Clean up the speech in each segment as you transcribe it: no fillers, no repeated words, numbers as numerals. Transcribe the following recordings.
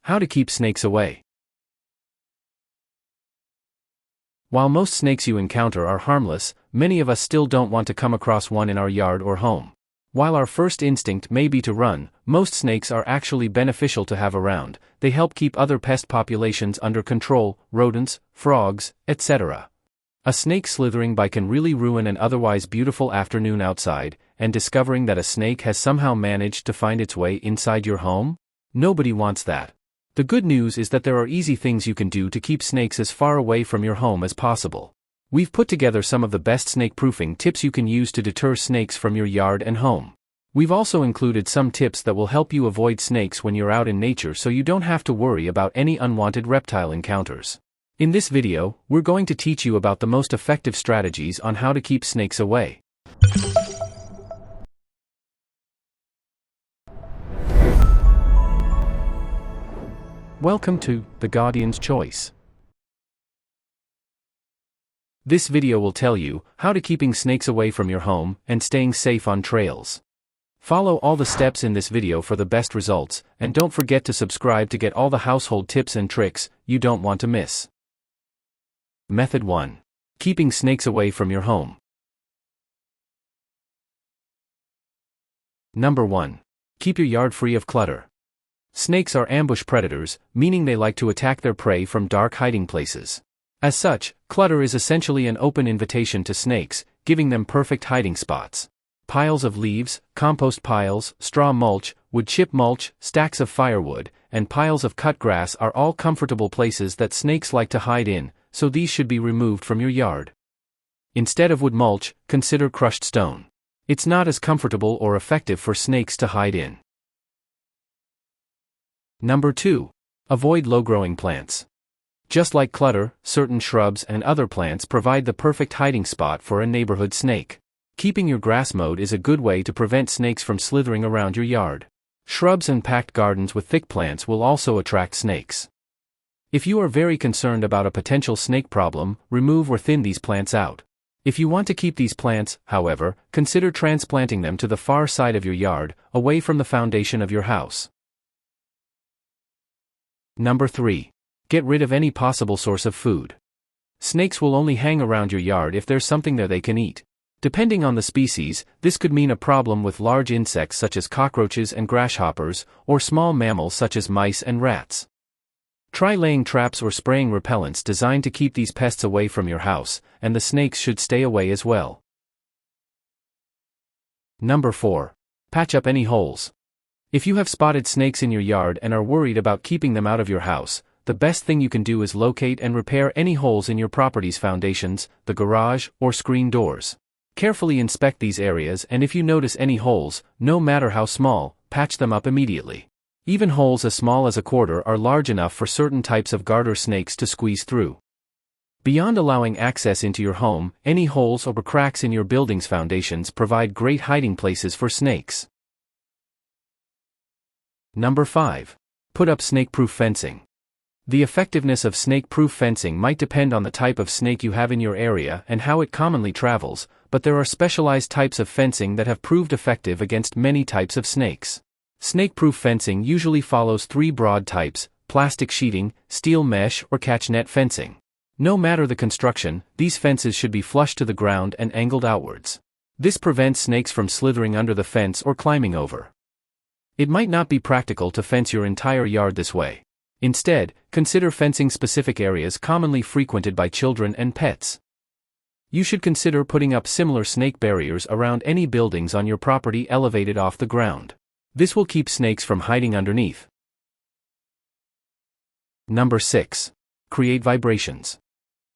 How to keep snakes away. While most snakes you encounter are harmless, many of us still don't want to come across one in our yard or home. While our first instinct may be to run, most snakes are actually beneficial to have around. They help keep other pest populations under control, rodents, frogs, etc. A snake slithering by can really ruin an otherwise beautiful afternoon outside, and discovering that a snake has somehow managed to find its way inside your home? Nobody wants that. The good news is that there are easy things you can do to keep snakes as far away from your home as possible. We've put together some of the best snake-proofing tips you can use to deter snakes from your yard and home. We've also included some tips that will help you avoid snakes when you're out in nature so you don't have to worry about any unwanted reptile encounters. In this video, we're going to teach you about the most effective strategies on how to keep snakes away. Welcome to The Guardian's Choice. This video will tell you how to keeping snakes away from your home and staying safe on trails. Follow all the steps in this video for the best results, and don't forget to subscribe to get all the household tips and tricks you don't want to miss. Method 1. Keeping snakes away from your home. Number 1. Keep your yard free of clutter. Snakes are ambush predators, meaning they like to attack their prey from dark hiding places. As such, clutter is essentially an open invitation to snakes, giving them perfect hiding spots. Piles of leaves, compost piles, straw mulch, wood chip mulch, stacks of firewood, and piles of cut grass are all comfortable places that snakes like to hide in, so these should be removed from your yard. Instead of wood mulch, consider crushed stone. It's not as comfortable or effective for snakes to hide in. Number 2. Avoid low-growing plants. Just like clutter, certain shrubs and other plants provide the perfect hiding spot for a neighborhood snake. Keeping your grass mowed is a good way to prevent snakes from slithering around your yard. Shrubs and packed gardens with thick plants will also attract snakes. If you are very concerned about a potential snake problem, remove or thin these plants out. If you want to keep these plants, however, consider transplanting them to the far side of your yard, away from the foundation of your house. Number 3. Get rid of any possible source of food. Snakes will only hang around your yard if there's something there they can eat. Depending on the species, this could mean a problem with large insects such as cockroaches and grasshoppers, or small mammals such as mice and rats. Try laying traps or spraying repellents designed to keep these pests away from your house, and the snakes should stay away as well. Number 4. Patch up any holes. If you have spotted snakes in your yard and are worried about keeping them out of your house, the best thing you can do is locate and repair any holes in your property's foundations, the garage, or screen doors. Carefully inspect these areas, and if you notice any holes, no matter how small, patch them up immediately. Even holes as small as a quarter are large enough for certain types of garter snakes to squeeze through. Beyond allowing access into your home, any holes or cracks in your building's foundations provide great hiding places for snakes. Number 5. Put up snake-proof fencing. The effectiveness of snake-proof fencing might depend on the type of snake you have in your area and how it commonly travels, but there are specialized types of fencing that have proved effective against many types of snakes. Snake-proof fencing usually follows 3 broad types: plastic sheeting, steel mesh, or catch net fencing. No matter the construction, these fences should be flush to the ground and angled outwards. This prevents snakes from slithering under the fence or climbing over. It might not be practical to fence your entire yard this way. Instead, consider fencing specific areas commonly frequented by children and pets. You should consider putting up similar snake barriers around any buildings on your property elevated off the ground. This will keep snakes from hiding underneath. Number 6. Create vibrations.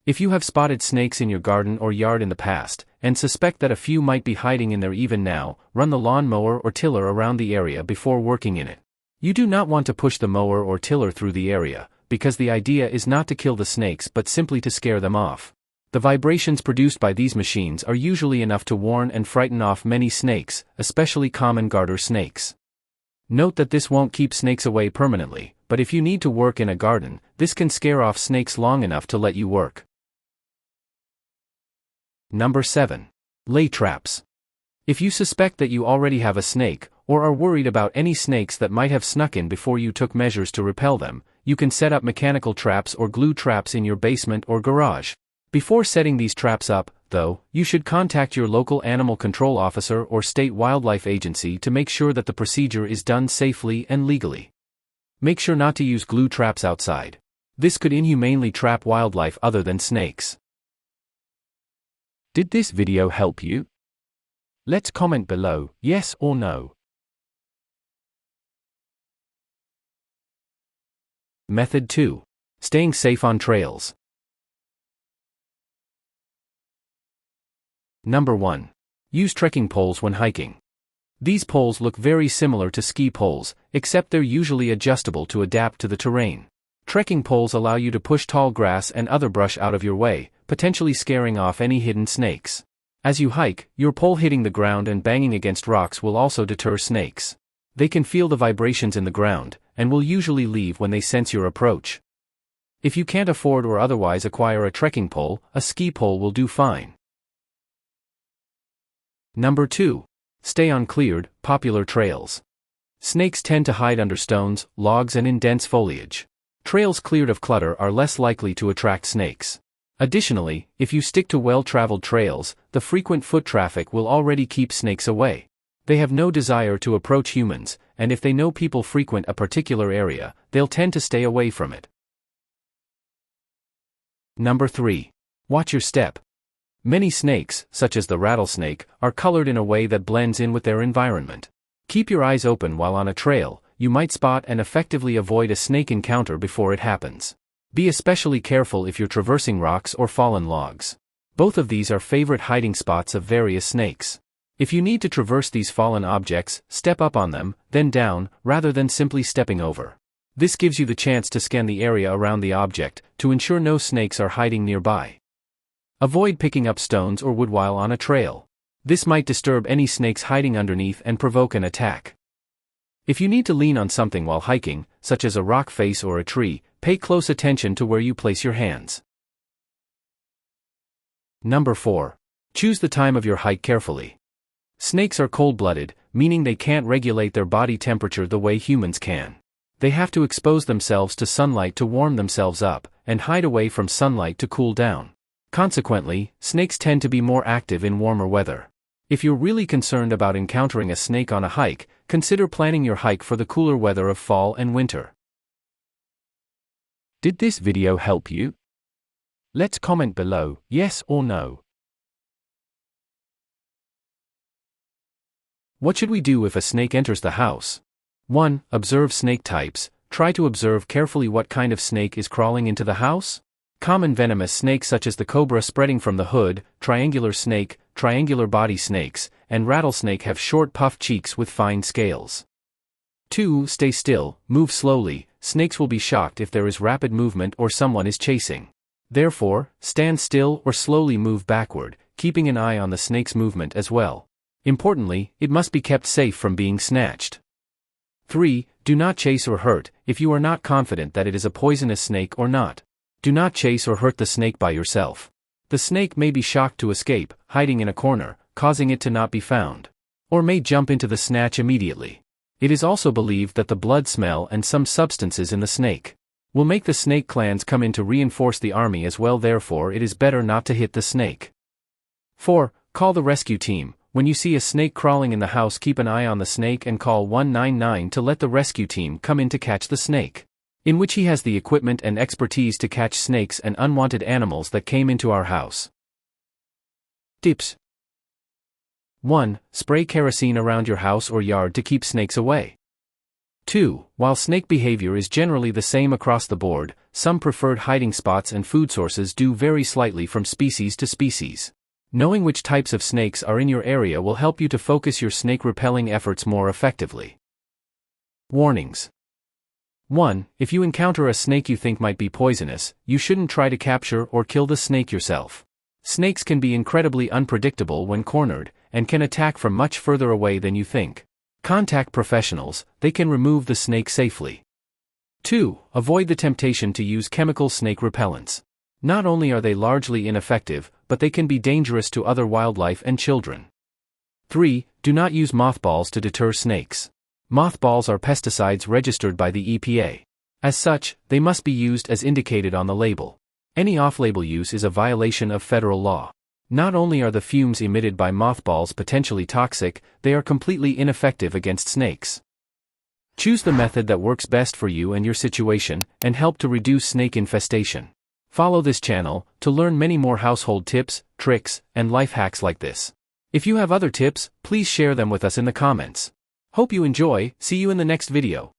If you have spotted snakes in your garden or yard in the past, and suspect that a few might be hiding in there even now, run the lawnmower or tiller around the area before working in it. You do not want to push the mower or tiller through the area, because the idea is not to kill the snakes but simply to scare them off. The vibrations produced by these machines are usually enough to warn and frighten off many snakes, especially common garter snakes. Note that this won't keep snakes away permanently, but if you need to work in a garden, this can scare off snakes long enough to let you work. Number 7. Lay traps. If you suspect that you already have a snake, or are worried about any snakes that might have snuck in before you took measures to repel them, you can set up mechanical traps or glue traps in your basement or garage. Before setting these traps up, though, you should contact your local animal control officer or state wildlife agency to make sure that the procedure is done safely and legally. Make sure not to use glue traps outside. This could inhumanely trap wildlife other than snakes. Did this video help you? Let's comment below, yes or no. Method 2. Staying safe on trails. Number 1. Use trekking poles when hiking. These poles look very similar to ski poles, except they're usually adjustable to adapt to the terrain. Trekking poles allow you to push tall grass and other brush out of your way, potentially scaring off any hidden snakes. As you hike, your pole hitting the ground and banging against rocks will also deter snakes. They can feel the vibrations in the ground, and will usually leave when they sense your approach. If you can't afford or otherwise acquire a trekking pole, a ski pole will do fine. Number 2. Stay on cleared, popular trails. Snakes tend to hide under stones, logs and in dense foliage. Trails cleared of clutter are less likely to attract snakes. Additionally, if you stick to well-traveled trails, the frequent foot traffic will already keep snakes away. They have no desire to approach humans, and if they know people frequent a particular area, they'll tend to stay away from it. Number 3. Watch your step. Many snakes, such as the rattlesnake, are colored in a way that blends in with their environment. Keep your eyes open while on a trail. You might spot and effectively avoid a snake encounter before it happens. Be especially careful if you're traversing rocks or fallen logs. Both of these are favorite hiding spots of various snakes. If you need to traverse these fallen objects, step up on them, then down, rather than simply stepping over. This gives you the chance to scan the area around the object, to ensure no snakes are hiding nearby. Avoid picking up stones or wood while on a trail. This might disturb any snakes hiding underneath and provoke an attack. If you need to lean on something while hiking, such as a rock face or a tree, pay close attention to where you place your hands. Number 4. Choose the time of your hike carefully. Snakes are cold-blooded, meaning they can't regulate their body temperature the way humans can. They have to expose themselves to sunlight to warm themselves up, and hide away from sunlight to cool down. Consequently, snakes tend to be more active in warmer weather. If you're really concerned about encountering a snake on a hike, consider planning your hike for the cooler weather of fall and winter. Did this video help you? Let's comment below, yes or no. What should we do if a snake enters the house? 1. Observe snake types. Try to observe carefully what kind of snake is crawling into the house. Common venomous snakes such as the cobra spreading from the hood, triangular snake, triangular body snakes, and rattlesnake have short puffed cheeks with fine scales. 2. Stay still, move slowly. Snakes will be shocked if there is rapid movement or someone is chasing. Therefore, stand still or slowly move backward, keeping an eye on the snake's movement as well. Importantly, it must be kept safe from being snatched. 3. Do not chase or hurt, if you are not confident that it is a poisonous snake or not. Do not chase or hurt the snake by yourself. The snake may be shocked to escape, hiding in a corner, causing it to not be found. Or may jump into the snatch immediately. It is also believed that the blood smell and some substances in the snake will make the snake clans come in to reinforce the army as well, therefore it is better not to hit the snake. 4. Call the rescue team. When you see a snake crawling in the house, keep an eye on the snake and call 199 to let the rescue team come in to catch the snake, in which he has the equipment and expertise to catch snakes and unwanted animals that came into our house. Tips. 1. Spray kerosene around your house or yard to keep snakes away. 2. While snake behavior is generally the same across the board, some preferred hiding spots and food sources do vary slightly from species to species. Knowing which types of snakes are in your area will help you to focus your snake repelling efforts more effectively. Warnings. 1. If you encounter a snake you think might be poisonous, you shouldn't try to capture or kill the snake yourself. Snakes can be incredibly unpredictable when cornered, and can attack from much further away than you think. Contact professionals, they can remove the snake safely. 2. Avoid the temptation to use chemical snake repellents. Not only are they largely ineffective, but they can be dangerous to other wildlife and children. 3. Do not use mothballs to deter snakes. Mothballs are pesticides registered by the EPA. As such, they must be used as indicated on the label. Any off-label use is a violation of federal law. Not only are the fumes emitted by mothballs potentially toxic, they are completely ineffective against snakes. Choose the method that works best for you and your situation, and help to reduce snake infestation. Follow this channel to learn many more household tips, tricks, and life hacks like this. If you have other tips, please share them with us in the comments. Hope you enjoy. See you in the next video.